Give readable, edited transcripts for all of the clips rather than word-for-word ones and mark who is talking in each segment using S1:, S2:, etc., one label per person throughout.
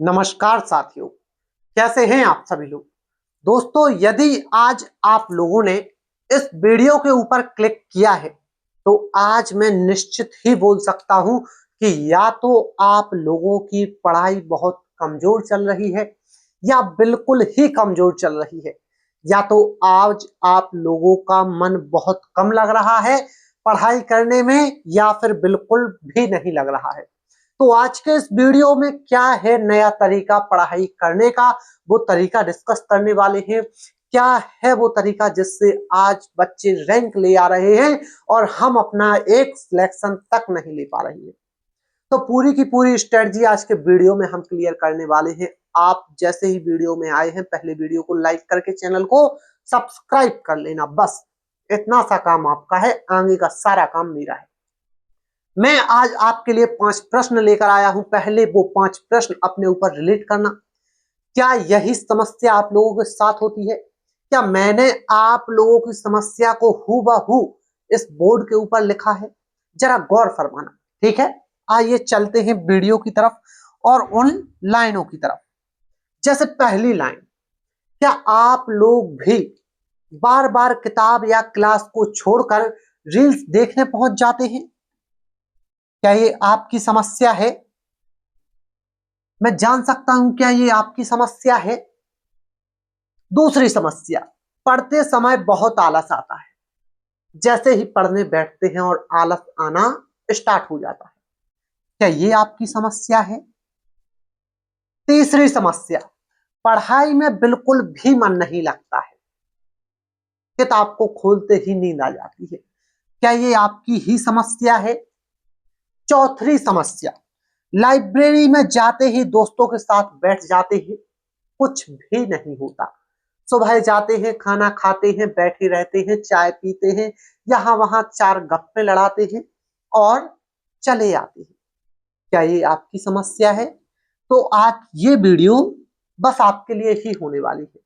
S1: नमस्कार साथियों, कैसे हैं आप सभी लोग। दोस्तों, यदि आज आप लोगों ने इस वीडियो के ऊपर क्लिक किया है तो आज मैं निश्चित ही बोल सकता हूं कि या तो आप लोगों की पढ़ाई बहुत कमजोर चल रही है या बिल्कुल ही कमजोर चल रही है, या तो आज आप लोगों का मन बहुत कम लग रहा है पढ़ाई करने में या फिर बिल्कुल भी नहीं लग रहा है। तो आज के इस वीडियो में क्या है नया तरीका पढ़ाई करने का, वो तरीका डिस्कस करने वाले हैं। क्या है वो तरीका जिससे आज बच्चे रैंक ले आ रहे हैं और हम अपना एक सिलेक्शन तक नहीं ले पा रहे हैं। तो पूरी की पूरी स्ट्रेटजी आज के वीडियो में हम क्लियर करने वाले हैं। आप जैसे ही वीडियो में आए हैं पहले वीडियो को लाइक करके चैनल को सब्सक्राइब कर लेना, बस इतना सा काम आपका है, आगे का सारा काम मेरा है। मैं आज आपके लिए 5 प्रश्न लेकर आया हूं। पहले वो 5 प्रश्न अपने ऊपर रिलेट करना। क्या यही समस्या आप लोगों के साथ होती है? क्या मैंने आप लोगों की समस्या को हूबहू इस बोर्ड के ऊपर लिखा है? जरा गौर फरमाना, ठीक है। आइए चलते हैं वीडियो की तरफ और उन लाइनों की तरफ। जैसे पहली लाइन, क्या आप लोग भी बार बार किताब या क्लास को छोड़कर रील्स देखने पहुंच जाते हैं? क्या ये आपकी समस्या है? मैं जान सकता हूं क्या ये आपकी समस्या है? दूसरी समस्या, पढ़ते समय बहुत आलस आता है। जैसे ही पढ़ने बैठते हैं और आलस आना स्टार्ट हो जाता है। क्या ये आपकी समस्या है? तीसरी समस्या, पढ़ाई में बिल्कुल भी मन नहीं लगता है, किताब को खोलते ही नींद आ जाती है। क्या ये आपकी ही समस्या है? चौथी समस्या, लाइब्रेरी में जाते ही दोस्तों के साथ बैठ जाते हैं, कुछ भी नहीं होता। सुबह जाते हैं, खाना खाते हैं, बैठे रहते हैं, चाय पीते हैं, यहां वहां 4 गप्पे लड़ाते हैं और चले आते हैं। क्या ये आपकी समस्या है? तो आज ये वीडियो बस आपके लिए ही होने वाली है।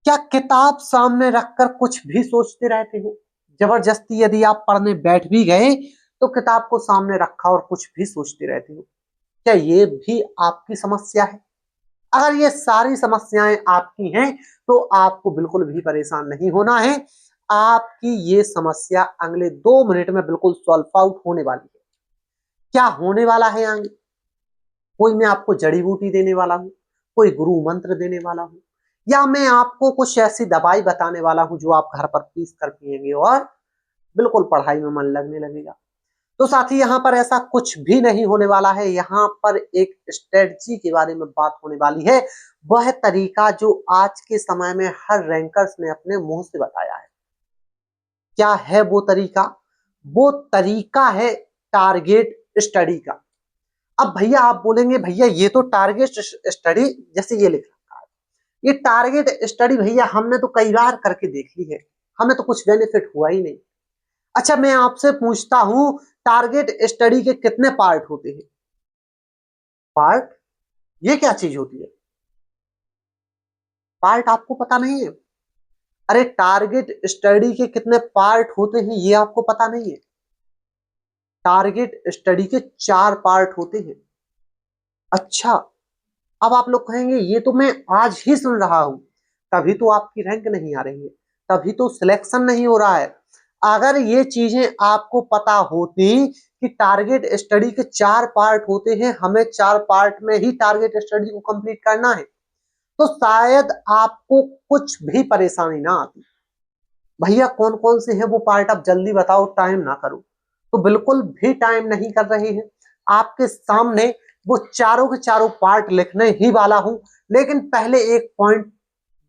S1: क्या किताब सामने रखकर कुछ भी सोचते रहते हो? जबरदस्ती यदि आप पढ़ने बैठ भी गए तो किताब को सामने रखा और कुछ भी सोचते रहते हो। क्या ये भी आपकी समस्या है? अगर ये सारी समस्याएं आपकी हैं तो आपको बिल्कुल भी परेशान नहीं होना है। आपकी ये समस्या अगले 2 मिनट में बिल्कुल सॉल्व आउट होने वाली है। क्या होने वाला है आगे? कोई मैं आपको जड़ी बूटी देने वाला हूं, कोई गुरु मंत्र देने वाला हूं, या मैं आपको कुछ ऐसी दवाई बताने वाला हूं जो आप घर पर पीस कर पिएंगे और बिल्कुल पढ़ाई में मन लगने लगेगा। तो साथी, यहाँ पर ऐसा कुछ भी नहीं होने वाला है। यहाँ पर एक स्ट्रेटजी के बारे में बात होने वाली है, वह तरीका जो आज के समय में हर रैंकर्स ने अपने मुंह से बताया है। क्या है वो तरीका? वो तरीका है टारगेट स्टडी का। अब भैया आप बोलेंगे, भैया ये तो टारगेट स्टडी जैसे ये लिख रखा है, ये टारगेट स्टडी भैया हमने तो कई बार करके देख ली है, हमें तो कुछ बेनिफिट हुआ ही नहीं। अच्छा, मैं आपसे पूछता हूं, टारगेट स्टडी के कितने पार्ट होते हैं? पार्ट? ये क्या चीज होती है? पार्ट आपको पता नहीं है? अरे, टारगेट स्टडी के कितने पार्ट होते हैं ये आपको पता नहीं है? टारगेट स्टडी के 4 पार्ट होते हैं। अच्छा, अब आप लोग कहेंगे ये तो मैं आज ही सुन रहा हूं, तभी तो आपकी रैंक नहीं आ रही है, तभी तो सिलेक्शन नहीं हो रहा है। अगर ये चीजें आपको पता होती कि टारगेट स्टडी के 4 पार्ट होते हैं, हमें 4 पार्ट में ही टारगेट स्टडी को कंप्लीट करना है, तो शायद आपको कुछ भी परेशानी ना आती। भैया कौन कौन से हैं वो पार्ट, आप जल्दी बताओ, टाइम ना करो। तो बिल्कुल भी टाइम नहीं कर रहे हैं, आपके सामने वो चारों के चारों पार्ट लिखने ही वाला हूं। लेकिन पहले एक पॉइंट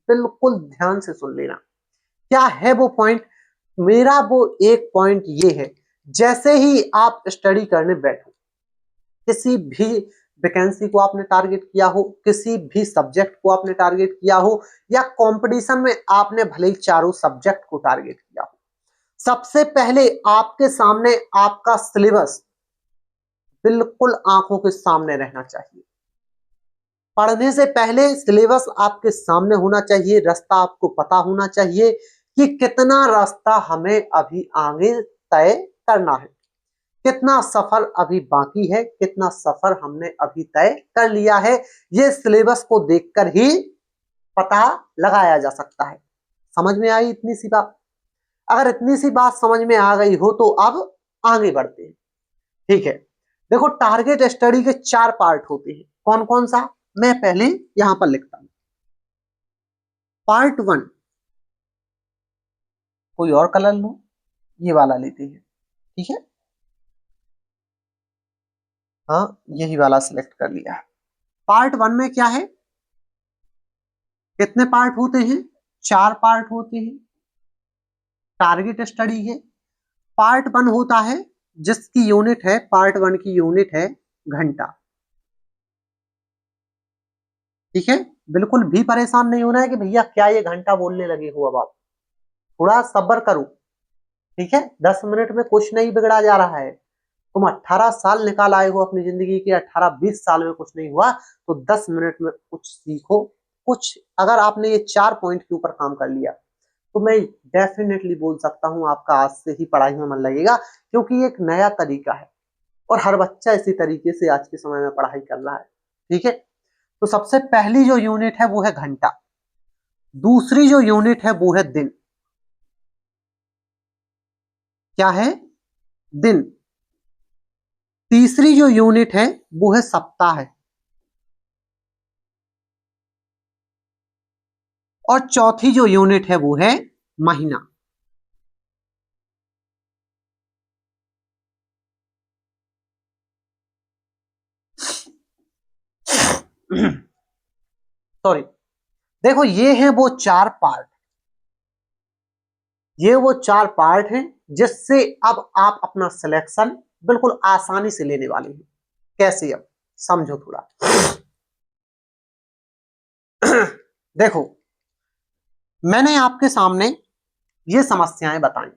S1: बिल्कुल ध्यान से सुन लेना। क्या है वो पॉइंट? मेरा वो एक पॉइंट ये है, जैसे ही आप स्टडी करने बैठो, किसी भी वैकेंसी को आपने टारगेट किया हो, किसी भी सब्जेक्ट को आपने टारगेट किया हो, या कंपटीशन में आपने भले ही चारों सब्जेक्ट को टारगेट किया हो, सबसे पहले आपके सामने आपका सिलेबस बिल्कुल आंखों के सामने रहना चाहिए। पढ़ने से पहले सिलेबस आपके सामने होना चाहिए, रास्ता आपको पता होना चाहिए कि कितना रास्ता हमें अभी आगे तय करना है। कितना सफर अभी बाकी है, कितना सफर हमने अभी तय कर लिया है, ये सिलेबस को देखकर ही पता लगाया जा सकता है। समझ में आई इतनी सी बात? अगर इतनी सी बात समझ में आ गई हो तो अब आगे बढ़ते हैं। ठीक है, देखो टारगेट स्टडी के 4 पार्ट होते हैं। कौन कौन सा, मैं पहले यहां पर लिखता हूं। पार्ट 1, कोई और कलर लो, ये वाला लेते हैं। ठीक है, हाँ यही वाला सिलेक्ट कर लिया। पार्ट 1 में क्या है, कितने पार्ट होते हैं, 4 पार्ट होते हैं। टारगेट स्टडी है। पार्ट 1 होता है जिसकी यूनिट है, पार्ट 1 की यूनिट है घंटा। ठीक है, बिल्कुल भी परेशान नहीं होना है कि भैया क्या ये घंटा बोलने लगे हो। अब आप थोड़ा सब्र करो। ठीक है, 10 मिनट में कुछ नहीं बिगड़ा जा रहा है। तुम 18 साल निकाल आए हो अपनी जिंदगी के, 18-20 साल में कुछ नहीं हुआ, तो 10 मिनट में कुछ सीखो। कुछ अगर आपने ये 4 पॉइंट के ऊपर काम कर लिया तो मैं डेफिनेटली बोल सकता हूं आपका आज से ही पढ़ाई में मन लगेगा, क्योंकि एक नया तरीका है और हर बच्चा इसी तरीके से आज के समय में पढ़ाई कर रहा है। ठीक है, तो सबसे पहली जो यूनिट है वो है घंटा, दूसरी जो यूनिट है वो है दिन। क्या है, दिन। तीसरी जो यूनिट है वो है सप्ताह है, और चौथी जो यूनिट है वो है महीना। सॉरी, देखो ये है वो 4 पार्ट, ये वो 4 पार्ट हैं जिससे अब आप अपना सिलेक्शन बिल्कुल आसानी से लेने वाले हैं। कैसे, अब समझो थोड़ा। देखो, मैंने आपके सामने ये समस्याएं बताई,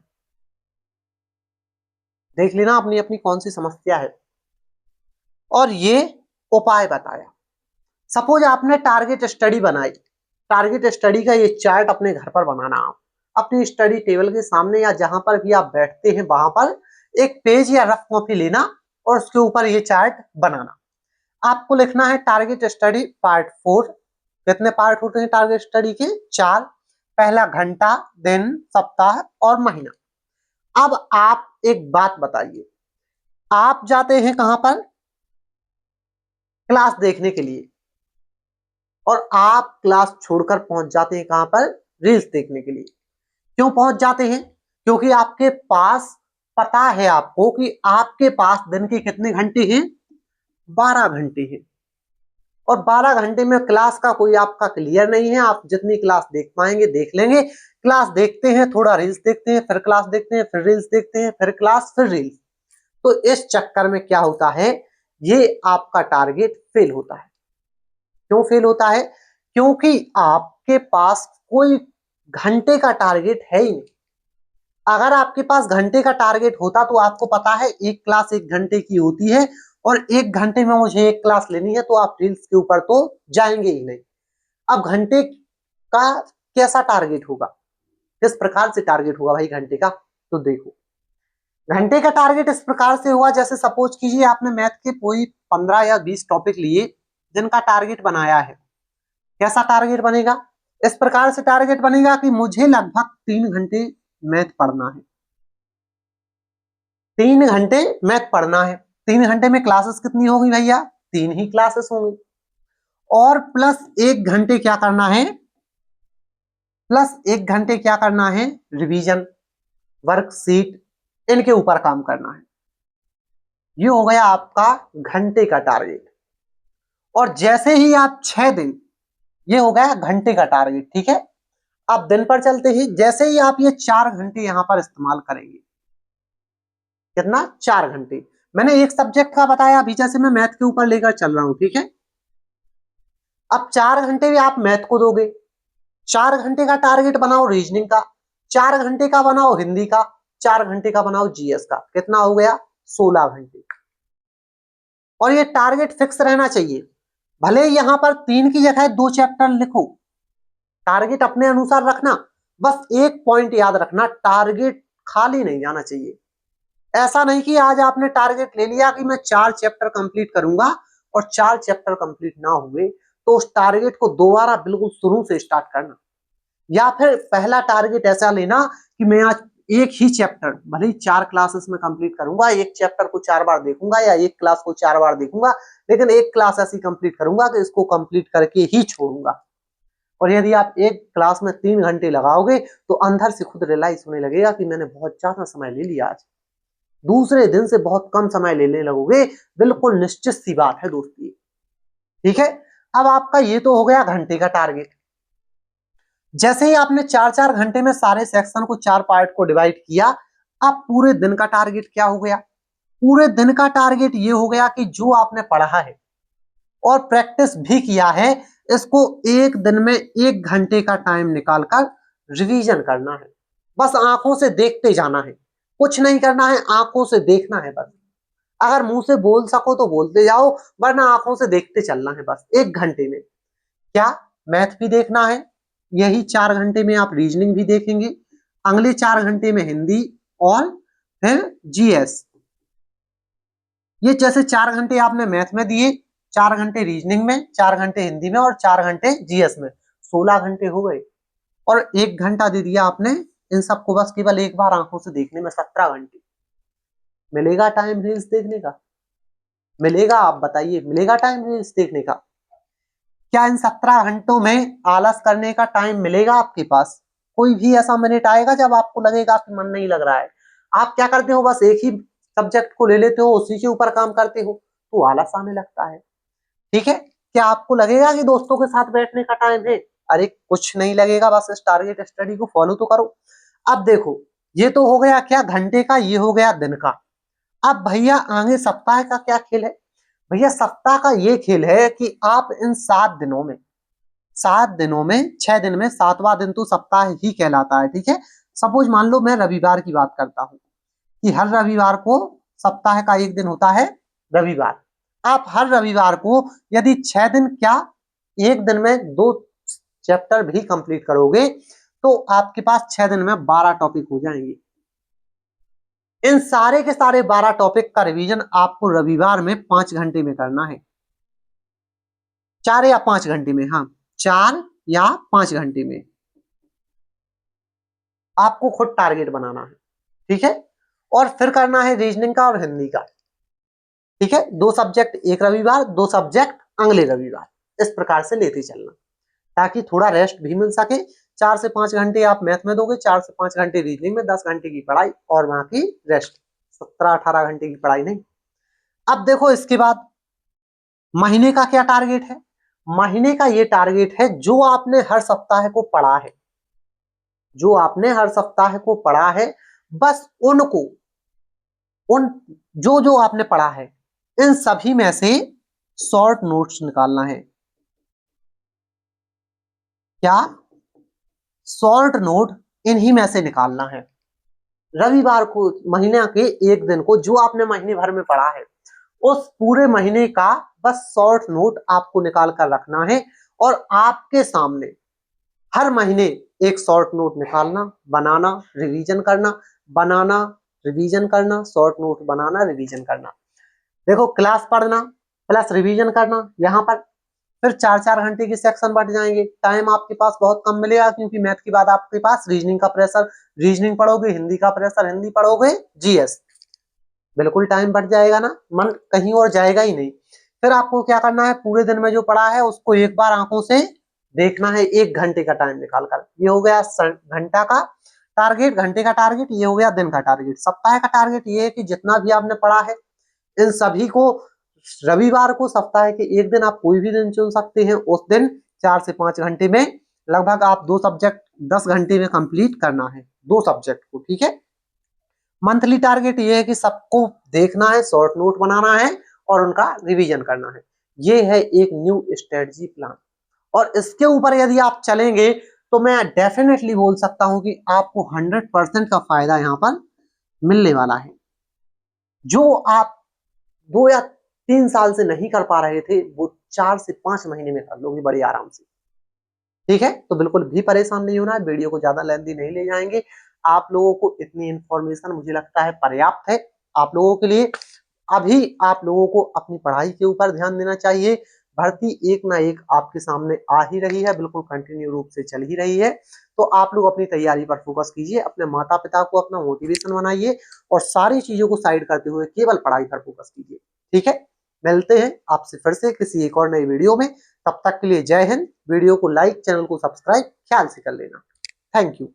S1: देख लेना अपनी अपनी कौन सी समस्या है, और ये उपाय बताया। सपोज आपने टारगेट स्टडी बनाई, टारगेट स्टडी का ये चार्ट अपने घर पर बनाना, आप अपनी स्टडी टेबल के सामने या जहां पर भी आप बैठते हैं वहां पर एक पेज या रफ कॉपी लेना और उसके ऊपर ये चार्ट बनाना। आपको लिखना है टारगेट स्टडी पार्ट 4। कितने पार्ट होते हैं टारगेट स्टडी के, 4। पहला घंटा, दिन, सप्ताह और महीना। अब आप एक बात बताइए, आप जाते हैं कहां पर, क्लास देखने के लिए, और आप क्लास छोड़कर पहुंच जाते हैं कहां पर, रील्स देखने के लिए। क्यों पहुंच जाते हैं, क्योंकि आपके पास पता है आपको कि आपके पास दिन के कितने घंटे हैं, 12 घंटे हैं, और 12 घंटे में क्लास का कोई आपका क्लियर नहीं है। आप जितनी क्लास देख पाएंगे देख लेंगे। क्लास देखते हैं, थोड़ा रील्स देखते हैं, फिर क्लास देखते हैं, फिर रील्स देखते हैं, फिर क्लास, फिर रील्स। तो इस चक्कर में क्या होता है, ये आपका टारगेट फेल होता है। क्यों फेल होता है, क्योंकि आपके पास कोई घंटे का टारगेट है ही नहीं। अगर आपके पास घंटे का टारगेट होता तो आपको पता है एक क्लास 1 घंटे की होती है और 1 घंटे में मुझे एक क्लास लेनी है, तो आप रील्स के ऊपर तो जाएंगे ही नहीं। अब घंटे का कैसा टारगेट होगा, किस प्रकार से टारगेट होगा भाई घंटे का, तो देखो घंटे का टारगेट इस प्रकार से हुआ, जैसे सपोज कीजिए आपने मैथ के कोई 15 या 20 टॉपिक लिए जिनका टारगेट बनाया है। कैसा टारगेट बनेगा, इस प्रकार से टारगेट बनेगा कि मुझे लगभग 3 घंटे मैथ पढ़ना है, 3 घंटे मैथ पढ़ना है। 3 घंटे में क्लासेस कितनी होगी भैया, 3 ही क्लासेस होंगी, और प्लस 1 घंटे क्या करना है, प्लस 1 घंटे क्या करना है, रिवीजन, वर्कशीट, इनके ऊपर काम करना है। ये हो गया आपका घंटे का टारगेट। और जैसे ही आप 6 दिन, ये हो गया घंटे का टारगेट। ठीक है, अब दिन पर चलते ही, जैसे ही आप ये 4 घंटे यहां पर इस्तेमाल करेंगे, कितना, 4 घंटे। मैंने एक सब्जेक्ट का बताया, अभी जैसे मैं मैथ के ऊपर लेकर चल रहा हूं। ठीक है, अब 4 घंटे भी आप मैथ को दोगे, 4 घंटे का टारगेट बनाओ रीजनिंग का, 4 घंटे का बनाओ हिंदी का, 4 घंटे का बनाओ जीएस का, कितना हो गया, 16 घंटे। और ये टारगेट फिक्स रहना चाहिए, भले यहां पर 3 की जगह 2 चैप्टर लिखो, टारगेट अपने अनुसार रखना। बस एक पॉइंट याद रखना, टारगेट खाली नहीं जाना चाहिए। ऐसा नहीं कि आज आपने टारगेट ले लिया कि मैं 4 चैप्टर कंप्लीट करूंगा और 4 चैप्टर कंप्लीट ना हुए तो उस टारगेट को दोबारा बिल्कुल शुरू से स्टार्ट करना, या फिर पहला टारगेट ऐसा लेना कि मैं आज एक ही चैप्टर भले ही 4 क्लासेस में कंप्लीट करूंगा, एक चैप्टर को 4 बार देखूंगा या एक क्लास को 4 बार देखूंगा, लेकिन एक क्लास ऐसी कंप्लीट करूंगा कि इसको कंप्लीट करके ही छोड़ूंगा। और यदि आप एक क्लास में 3 घंटे लगाओगे तो अंदर से खुद रियलाइज होने लगेगा कि मैंने बहुत ज्यादा समय ले लिया आज, दूसरे दिन से बहुत कम समय लेने लगोगे, बिल्कुल निश्चित सी बात है दोस्ती। ठीक है, अब आपका ये तो हो गया घंटे का टारगेट। जैसे ही आपने 4-4 घंटे में सारे सेक्शन को 4 पार्ट को डिवाइड किया, अब पूरे दिन का टारगेट क्या हो गया? पूरे दिन का टारगेट ये हो गया कि जो आपने पढ़ा है और प्रैक्टिस भी किया है, इसको एक दिन में 1 घंटे का टाइम निकालकर रिवीजन करना है। बस आंखों से देखते जाना है, कुछ नहीं करना है, आंखों से देखना है बस। अगर मुंह से बोल सको तो बोलते जाओ, वरना आंखों से देखते चलना है बस 1 घंटे में। क्या? मैथ भी देखना है, यही 4 घंटे में आप रीजनिंग भी देखेंगे, अगले 4 घंटे में हिंदी और फिर जीएस। ये जैसे 4 घंटे आपने मैथ में दिए, 4 घंटे रीजनिंग में, 4 घंटे हिंदी में और 4 घंटे जीएस में, 16 घंटे हो गए। और 1 घंटा दे दिया आपने इन सबको बस केवल एक बार आंखों से देखने में, 17 घंटे। मिलेगा टाइम रील्स देखने का? मिलेगा? आप बताइए, मिलेगा टाइम रील्स देखने का? क्या इन 17 घंटों में आलस करने का टाइम मिलेगा आपके पास? कोई भी ऐसा मिनट आएगा जब आपको लगेगा कि मन नहीं लग रहा है? आप क्या करते हो, बस एक ही सब्जेक्ट को ले लेते हो, उसी के ऊपर काम करते हो, तो आलस आने लगता है। ठीक है, क्या आपको लगेगा कि दोस्तों के साथ बैठने का टाइम है? अरे कुछ नहीं लगेगा, बस इस टारगेट स्टडी को फॉलो तो करो। अब देखो, ये तो हो गया क्या घंटे का, ये हो गया दिन का। अब भैया आगे सप्ताह का क्या खेल है? भैया सप्ताह का ये खेल है कि आप इन 7 दिनों में, 7 दिनों में 6 दिन में 7वां दिन तो सप्ताह ही कहलाता है। ठीक है, सपोज मान लो मैं रविवार की बात करता हूं कि हर रविवार को सप्ताह का एक दिन होता है रविवार। आप हर रविवार को यदि 6 दिन क्या एक दिन में 2 चैप्टर भी कंप्लीट करोगे तो आपके पास 6 दिन में 12 टॉपिक हो जाएंगे। इन सारे के सारे 12 टॉपिक का रिवीजन आपको रविवार में 5 घंटे में करना है। 4 या 5 घंटे में, हाँ 4 या 5 घंटे में आपको खुद टारगेट बनाना है। ठीक है, और फिर करना है रीजनिंग का और हिंदी का। ठीक है, 2 सब्जेक्ट एक रविवार, 2 सब्जेक्ट अगले रविवार, इस प्रकार से लेते चलना ताकि थोड़ा रेस्ट भी मिल सके। 4 से 5 घंटे आप मैथ में दोगे, 4 से 5 घंटे रीजनिंग में, 10 घंटे की पढ़ाई और वहां की रेस्ट, 17-18 घंटे की पढ़ाई नहीं। अब देखो इसके बाद महीने का क्या टारगेट है? महीने का ये टारगेट है जो आपने हर सप्ताह को पढ़ा है, जो आपने हर सप्ताह को पढ़ा है, बस उनको, उन जो जो आपने पढ़ा है इन सभी में से शॉर्ट नोट्स निकालना है। क्या? शॉर्ट नोट इन्हीं में से निकालना है। रविवार को महीने के एक दिन को जो आपने महीने भर में पढ़ा है उस पूरे महीने का बस शॉर्ट नोट आपको निकाल कर रखना है और आपके सामने हर महीने एक शॉर्ट नोट निकालना, बनाना, रिवीजन करना, बनाना, रिवीजन करना, शॉर्ट नोट बनाना, रिवीजन करना। देखो क्लास पढ़ना प्लस रिवीजन करना, यहाँ पर फिर 4-4 घंटे के सेक्शन बढ़ जाएंगे। टाइम आपके पास बहुत कम मिलेगा क्योंकि मैथ के बाद आपके पास रीजनिंग का प्रेशर, रीजनिंग पढ़ोगे, हिंदी का प्रेशर, हिंदी पढ़ोगे, जीएस, बिल्कुल टाइम बढ़ जाएगा ना, मन कहीं और जाएगा ही नहीं। फिर आपको क्या करना है, पूरे दिन में जो पढ़ा है उसको एक बार आंखों से देखना है 1 घंटे का टाइम निकालकर। ये हो गया घंटा का टारगेट, घंटे का टारगेट, ये हो गया दिन का टारगेट। सप्ताह का टारगेट ये है कि जितना भी आपने पढ़ा है इन सभी को रविवार को, सप्ताह के एक दिन आप कोई भी दिन चुन सकते हैं, उस दिन 4 से 5 घंटे में लगभग आप 2 सब्जेक्ट 10 घंटे में कंप्लीट करना है, 2 सब्जेक्ट को। ठीक है, मंथली टारगेट ये है कि सबको देखना है, शॉर्ट नोट बनाना है और उनका रिवीजन करना है। ये है एक न्यू स्ट्रेटजी प्लान। और इसके ऊपर यदि आप चलेंगे तो मैं डेफिनेटली बोल सकता हूं कि आपको 100% का फायदा यहां पर मिलने वाला है। जो आप 2 या 3 साल से नहीं कर पा रहे थे वो 4 से 5 महीने में कर लोगे बड़े आराम से। ठीक है, तो बिल्कुल भी परेशान नहीं होना है, वीडियो को ज्यादा लेंथी नहीं ले जाएंगे। आप लोगों को इतनी इंफॉर्मेशन मुझे लगता है पर्याप्त है। आप लोगों के लिए। अभी आप लोगों को अपनी पढ़ाई के ऊपर ध्यान देना चाहिए। भर्ती एक ना एक आपके सामने आ ही रही है, बिल्कुल कंटिन्यू रूप से चल ही रही है। तो आप लोग अपनी तैयारी पर फोकस कीजिए, अपने माता पिता को अपना मोटिवेशन बनाइए और सारी चीजों को साइड करते हुए केवल पढ़ाई पर फोकस कीजिए। ठीक है, मिलते हैं आपसे फिर से किसी एक और नई वीडियो में। तब तक के लिए जय हिंद। वीडियो को लाइक, चैनल को सब्सक्राइब ख्याल से कर लेना। Thank you.